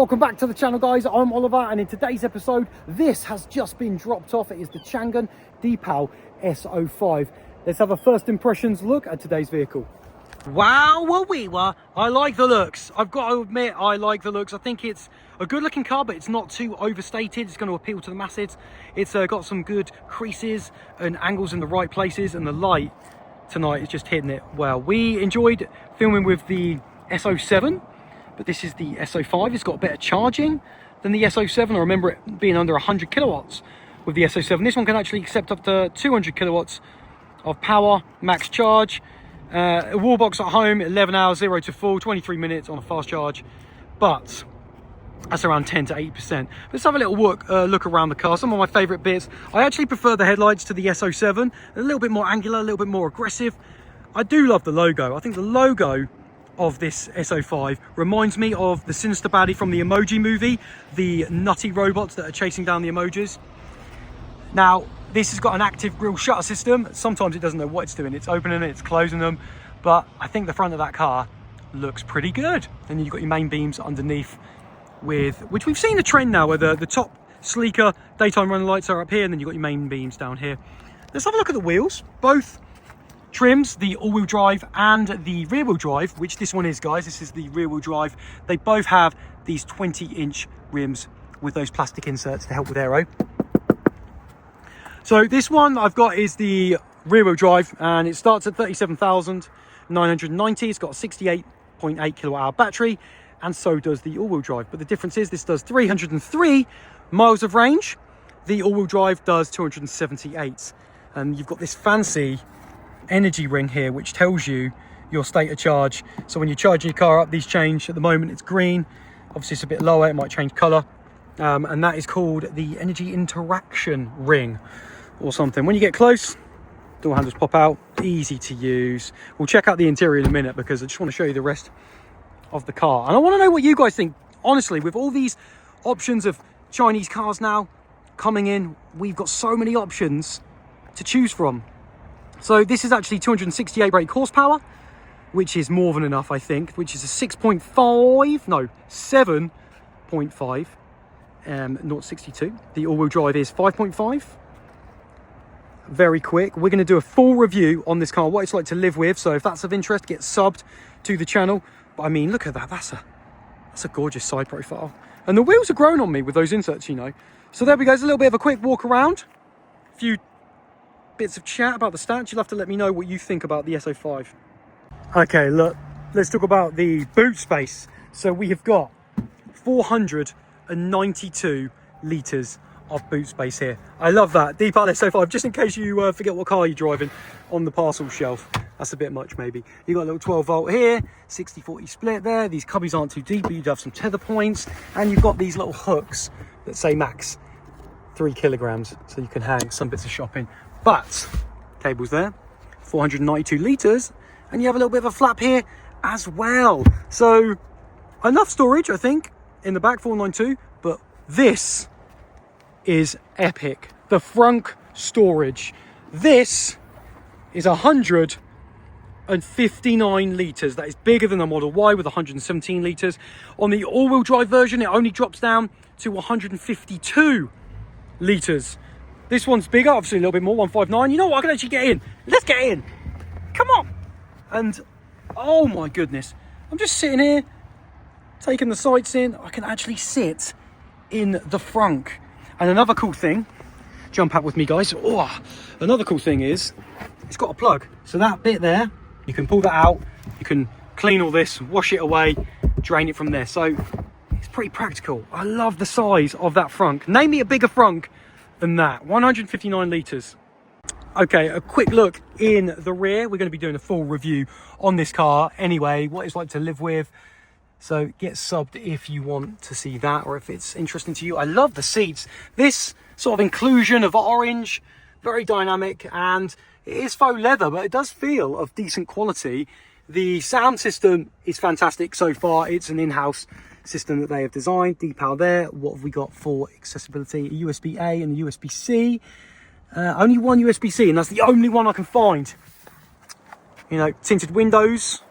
Welcome back to the channel, guys. I'm Oliver, and in today's episode, this has just been dropped off. It is the Changan Deepal S05. Let's have a first impressions look at today's vehicle. Wow, I like the looks. I've got to admit, I like the looks. I think it's a good looking car, but it's not too overstated. It's going to appeal to the masses. It's got some good creases and angles in the right places, and the light tonight is just hitting it well. We enjoyed filming with the S07, but this is the S05. It's got better charging than the S07. I remember it being under 100 kilowatts with the S07. This one can actually accept up to 200 kilowatts of power, max charge. A wall box at home, 11 hours, 0 to full, 23 minutes on a fast charge. But that's around 10 to 8%. Let's have a little look around the car. Some of my favourite bits. I actually prefer the headlights to the S07. A little bit more angular, a little bit more aggressive. I do love the logo. I think the logo of this S05 reminds me of the sinister baddie from the Emoji movie, the nutty robots that are chasing down the emojis. Now, this has got an active grille shutter system. Sometimes it doesn't know what it's doing. It's opening it, it's closing them. But I think the front of that car looks pretty good. And you've got your main beams underneath, which we've seen a trend now where the top sleeker daytime running lights are up here, and then you've got your main beams down here. Let's have a look at the wheels. Both trims, the all-wheel drive and the rear-wheel drive, which this one is, guys. This is the rear-wheel drive. They both have these 20-inch rims with those plastic inserts to help with aero. So this one I've got is the rear-wheel drive, and it starts at 37,990. It's got a 68.8 kilowatt-hour battery, and so does the all-wheel drive. But the difference is this does 303 miles of range. The all-wheel drive does 278. And you've got this fancy energy ring here which tells you your state of charge. So when you're charging your car up, these change. At the moment it's green, obviously it's a bit lower, it might change color, and that is called the energy interaction ring or something. When you get close, door handles pop out, easy to use. We'll check out the interior in a minute because I just want to show you the rest of the car, and I want to know what you guys think. Honestly, with all these options of Chinese cars now coming in, we've got so many options to choose from. So this is actually 268 brake horsepower, which is more than enough, I think, which is a 7.5, 0.62. The all-wheel drive is 5.5. Very quick. We're going to do a full review on this car, what it's like to live with. So if that's of interest, get subbed to the channel. But I mean, look at that. That's a gorgeous side profile. And the wheels are growing on me with those inserts, you know. So there we go. It's a little bit of a quick walk around. A few bits of chat about the stats. You'll have to let me know what you think about the S05. Okay, look, let's talk about the boot space. So we have got 492 litres of boot space here. I love that. Deepal S05, just in case you forget what car you're driving on the parcel shelf. That's a bit much, maybe. You've got a little 12 volt here, 60-40 split there. These cubbies aren't too deep, but you'd have some tether points. And you've got these little hooks that say max 3 kilograms, so you can hang some bits of shopping. But cables there, 492 litres, and you have a little bit of a flap here as well. So enough storage, I think, in the back, 492. But this is epic. The Frunk storage. This is 159 litres. That is bigger than the Model Y with 117 litres. On the all-wheel drive version, it only drops down to 152 litres. This one's bigger, obviously a little bit more, 159. You know what, I can actually get in. Let's get in. Come on. And, oh my goodness. I'm just sitting here, taking the sights in. I can actually sit in the Frunk. And another cool thing, jump out with me, guys. Oh, another cool thing is, it's got a plug. So that bit there, you can pull that out. You can clean all this, wash it away, drain it from there. So it's pretty practical. I love the size of that Frunk. Name me a bigger Frunk than that. 159 litres. Okay, a quick look in the rear. We're going to be doing a full review on this car anyway, what it's like to live with. So get subbed if you want to see that, or if it's interesting to you. I love the seats. This sort of inclusion of orange, very dynamic, and it is faux leather, but it does feel of decent quality. The sound system is fantastic so far. It's an in-house system that they have designed. Deepal there. What have we got for accessibility? A USB-A and a USB-C. Only one USB-C, and that's the only one I can find. You know, tinted windows,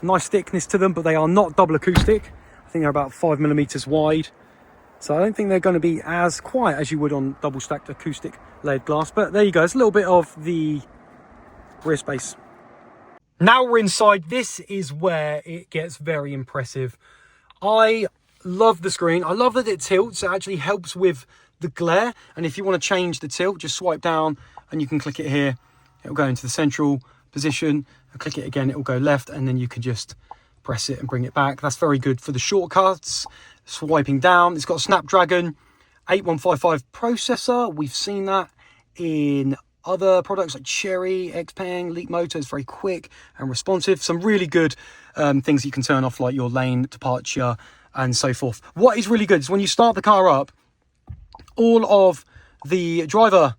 nice thickness to them, but they are not double acoustic. I think they're about 5mm wide. So I don't think they're going to be as quiet as you would on double stacked acoustic layered glass. But there you go, it's a little bit of the rear space. Now we're inside. This is where it gets very impressive. I love the screen. I love that it tilts. It actually helps with the glare. And if you want to change the tilt, just swipe down and you can click it here. It'll go into the central position. I'll click it again, it will go left, and then you can just press it and bring it back. That's very good for the shortcuts. Swiping down, it's got a Snapdragon 8155 processor. We've seen that in other products like Cherry, Xpeng, Leap Motor. Is very quick and responsive. Some really good things you can turn off, like your lane departure and so forth. What is really good is when you start the car up, all of the driver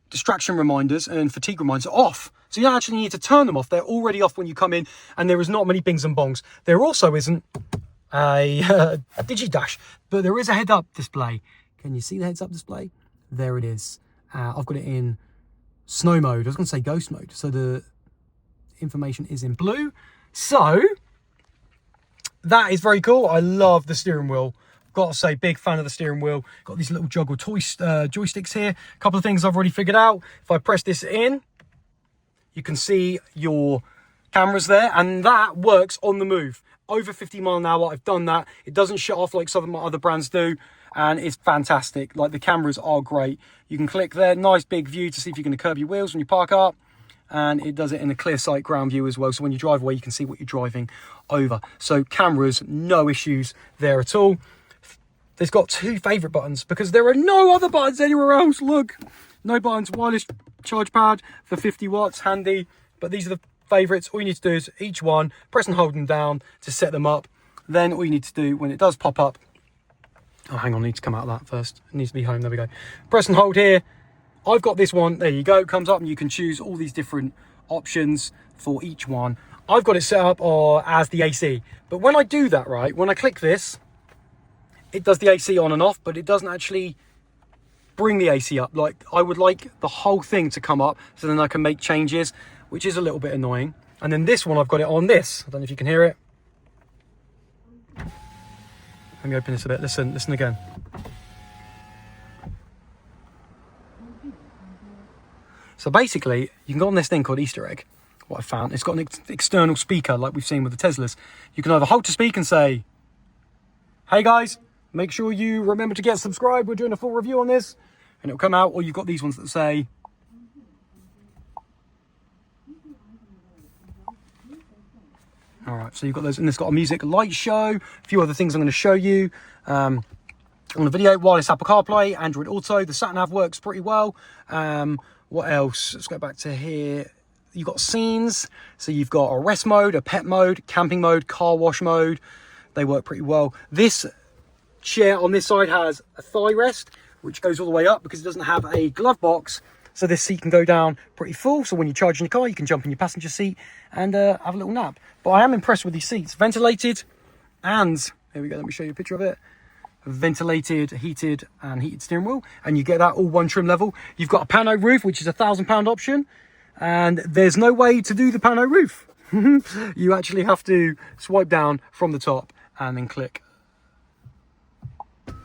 distraction reminders and fatigue reminders are off. So you don't actually need to turn them off. They're already off when you come in, and there is not many bings and bongs. There also isn't a digi-dash, but there is a head-up display. Can you see the heads-up display? There it is. I've got it in snow mode. I was going to say ghost mode. So the information is in blue. So that is very cool. I love the steering wheel. Got to say, big fan of the steering wheel. Got these little joggle toy joysticks here. A couple of things I've already figured out. If I press this in, you can see your cameras there, and that works on the move. Over 50 mile an hour, I've done that. It doesn't shut off like some of my other brands do, and it's fantastic. Like, the cameras are great. You can click there, nice big view to see if you're going to curb your wheels when you park up, and it does it in a clear sight ground view as well. So when you drive away, you can see what you're driving over. So cameras, no issues there at all. There's got two favorite buttons because there are no other buttons anywhere else. Look, no buttons. Wireless charge pad for 50 watts, handy. But these are the favorites. All you need to do is each one, press and hold them down to set them up. Then all you need to do when it does pop up, oh, hang on, I need to come out of that first. It needs to be home. There we go. Press and hold here. I've got this one. There you go. It comes up and you can choose all these different options for each one. I've got it set up as the AC. But when I do that, right, when I click this, it does the AC on and off, but it doesn't actually bring the AC up. Like, I would like the whole thing to come up so then I can make changes, which is a little bit annoying. And then this one, I've got it on this. I don't know if you can hear it. Let me open this a bit. Listen again. So basically, you can go on this thing called Easter egg. What I found, it's got an external speaker like we've seen with the Teslas. You can either hold to speak and say, hey guys, make sure you remember to get subscribed. We're doing a full review on this. And it'll come out. Or you've got these ones that say, all right, so you've got those, and it's got a music light show, a few other things I'm going to show you on the video. Wireless Apple CarPlay, Android Auto, the sat-nav works pretty well. What else? Let's go back to here. You've got scenes, so you've got a rest mode, a pet mode, camping mode, car wash mode. They work pretty well. This chair on this side has a thigh rest, which goes all the way up because it doesn't have a glove box. So this seat can go down pretty full. So when you're charging your car, you can jump in your passenger seat and have a little nap. But I am impressed with these seats. Ventilated, and here we go. Let me show you a picture of it. Ventilated, heated, and heated steering wheel. And you get that all one trim level. You've got a pano roof, which is £1,000 option. And there's no way to do the pano roof. You actually have to swipe down from the top and then click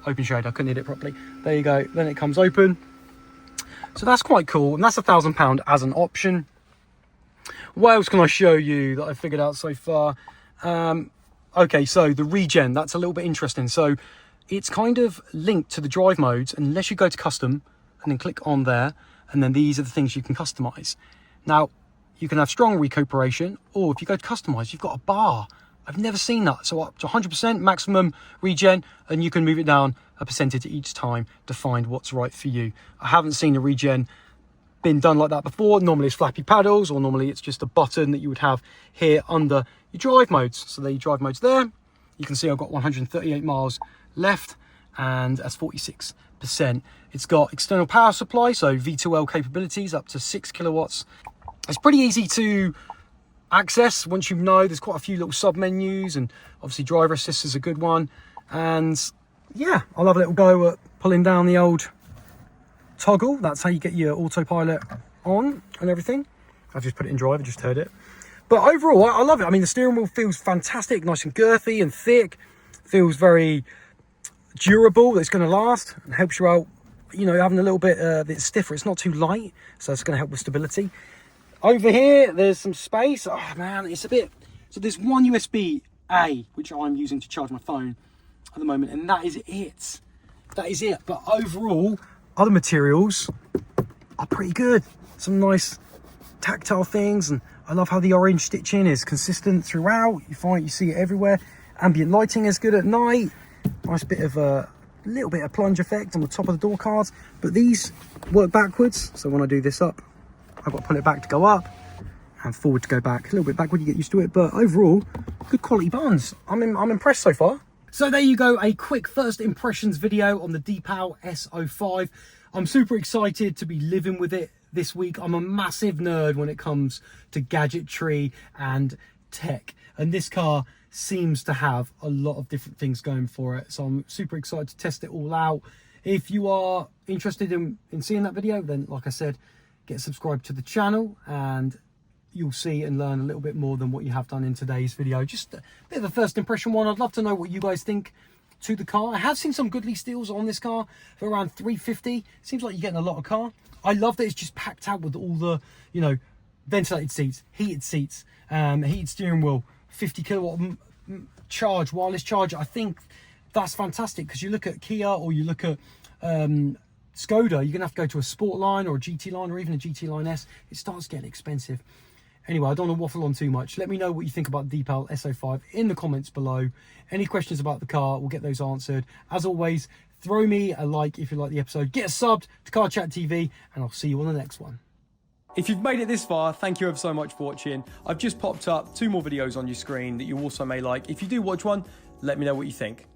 open shade. I couldn't hit it properly. There you go. Then it comes open. So that's quite cool, and that's £1,000 as an option. What else can I show you that I figured out so far? Okay, so the regen, that's a little bit interesting. So it's kind of linked to the drive modes, unless you go to custom and then click on there, and then these are the things you can customize. Now, you can have strong recuperation, or if you go to customize, you've got a bar. I've never seen that. So up to 100% maximum regen, and you can move it down a percentage each time to find what's right for you. I haven't seen a regen been done like that before. Normally it's flappy paddles, or normally it's just a button that you would have here under your drive modes. So the drive modes there. You can see I've got 138 miles left, and that's 46%. It's got external power supply, so V2L capabilities up to 6 kilowatts. It's pretty easy to access once you know. There's quite a few little sub menus, and obviously driver assist is a good one. And yeah, I'll have a little go at pulling down the old toggle. That's how you get your autopilot on and everything. I've just put it in drive, I just heard it. But overall, I love it. I mean, the steering wheel feels fantastic, nice and girthy and thick. Feels very durable, it's going to last and helps you out, you know, having a little bit stiffer. It's not too light, so it's going to help with stability. Over here, there's some space. Oh man, it's a bit... So there's one USB-A, which I'm using to charge my phone at the moment, and that is it. That is it. But overall, other materials are pretty good. Some nice tactile things, and I love how the orange stitching is consistent throughout. You see it everywhere. Ambient lighting is good at night. Nice bit of a little bit of plunge effect on the top of the door cards, but these work backwards. So when I do this up, I've got to pull it back to go up and forward to go back. A little bit backward, you get used to it, but overall, good quality buttons. I'm impressed so far. So there you go, a quick first impressions video on the Deepal S05. I'm super excited to be living with it this week. I'm a massive nerd when it comes to gadgetry and tech, and this car seems to have a lot of different things going for it. So I'm super excited to test it all out. If you are interested in seeing that video, then like I said, get subscribed to the channel and you'll see and learn a little bit more than what you have done in today's video. Just a bit of a first impression one. I'd love to know what you guys think to the car. I have seen some goodly steals on this car for around $350. Seems like you're getting a lot of car. I love that it's just packed out with all the, you know, ventilated seats, heated steering wheel, 50 kilowatt charge, wireless charger. I think that's fantastic, because you look at Kia or you look at Škoda, you're gonna have to go to a sport line or a GT line or even a GT line S. It starts getting expensive. Anyway, I don't want to waffle on too much. Let me know what you think about Deepal S05 in the comments below. Any questions about the car, we'll get those answered. As always, throw me a like if you like the episode. Get a subbed to Car Chat TV, and I'll see you on the next one. If you've made it this far, thank you ever so much for watching. I've just popped up 2 more videos on your screen that you also may like. If you do watch one, let me know what you think.